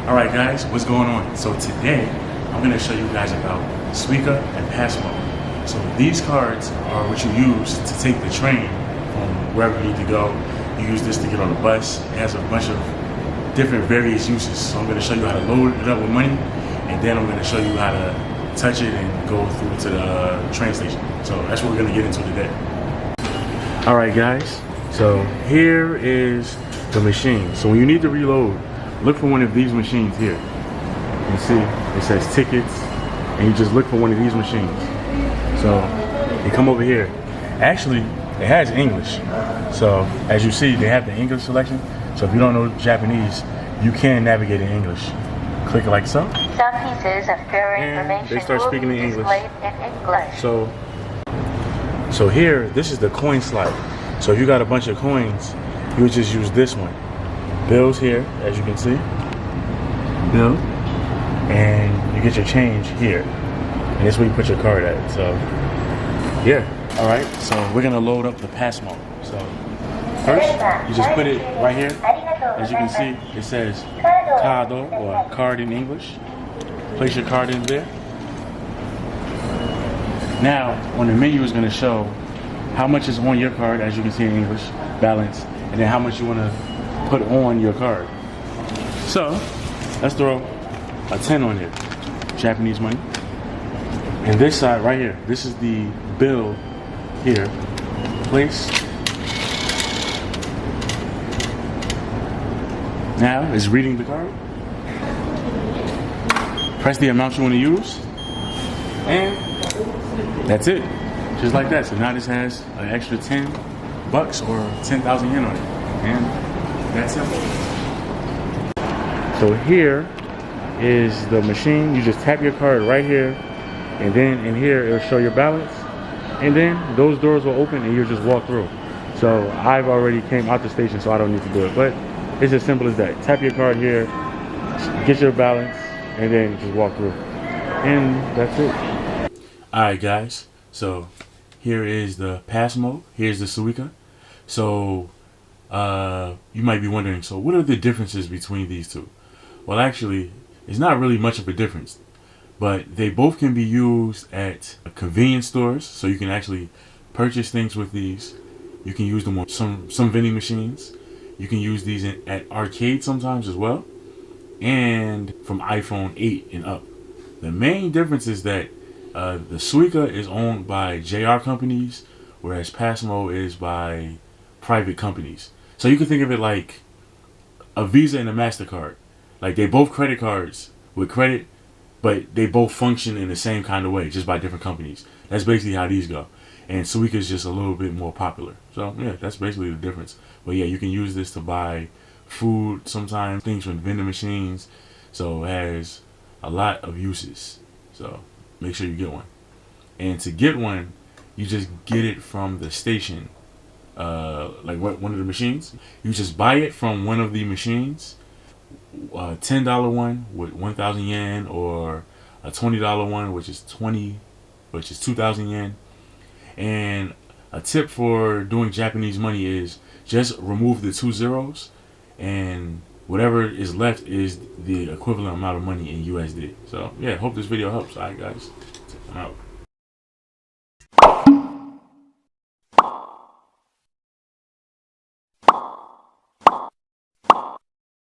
Alright guys, what's going on? So today, I'm going to show you guys about Suica and Pasmo. So these cards are what you use to take the train from wherever you need to go. You use this to get on the bus. It has a bunch of different various uses. So I'm going to show you how to load it up with money, and then I'm going to show you how to touch it and go through to the train station. So that's what we're going to get into today. Alright guys, so here is the machine. So when you need to reload, look for one of these machines here. You see, it says tickets, and you just look for one of these machines. So you come over here. Actually, it has English. So as you see, they have the English selection. So if you don't know Japanese, you can navigate in English. Click like so. Some pieces of further information they start speaking in English. in English. So here, this is the coin slot. So if you got a bunch of coins, you would just use this one. Bills here, as you can see. Bill. And you get your change here. And this is where you put your card at. So, yeah. Alright, so we're going to load up the Pasmo. So, first, you just put it right here. As you can see, it says Cardo, or card in English. Place your card in there. Now, on the menu is going to show how much is on your card, as you can see in English, balance, and then how much you want to put on your card. So, let's throw a 10 on here, Japanese money. And this side right here, this is the bill here. Place. Now it's reading the card. Press the amount you want to use, and that's it. Just like that. So now this has an extra 10 bucks or 10,000 yen on it. And that's it. So here is the machine. You just tap your card right here, and then in here it'll show your balance, and then those doors will open and you'll just walk through. So I've already came out the station, so I don't need to do it, but it's as simple as that. Tap your card here, get your balance, and then just walk through, and that's it. Alright guys, so here is the Pasmo, here's the Suica. So you might be wondering, so what are the differences between these two? Well, actually, it's not really much of a difference, but they both can be used at convenience stores, so you can actually purchase things with these. You can use them on some vending machines. You can use these at arcades sometimes as well, and from iPhone 8 and up. The main difference is that the Suica is owned by JR companies, whereas Pasmo is by private companies. So you can think of it like a Visa and a MasterCard. Like, they both credit cards with credit, but they both function in the same kind of way, just by different companies. That's basically how these go. And Suica is just a little bit more popular. So yeah, that's basically the difference. But yeah, you can use this to buy food sometimes, things from vending machines. So it has a lot of uses. So make sure you get one. And to get one, you just get it from the station. Like one of the machines. You just buy it from one of the machines. $10 one with 1,000 yen, or a $20 one which is 2,000 yen. And a tip for doing Japanese money is just remove the 2 zeros, and whatever is left is the equivalent amount of money in USD. So yeah, hope this video helps. Alright guys, I'm out.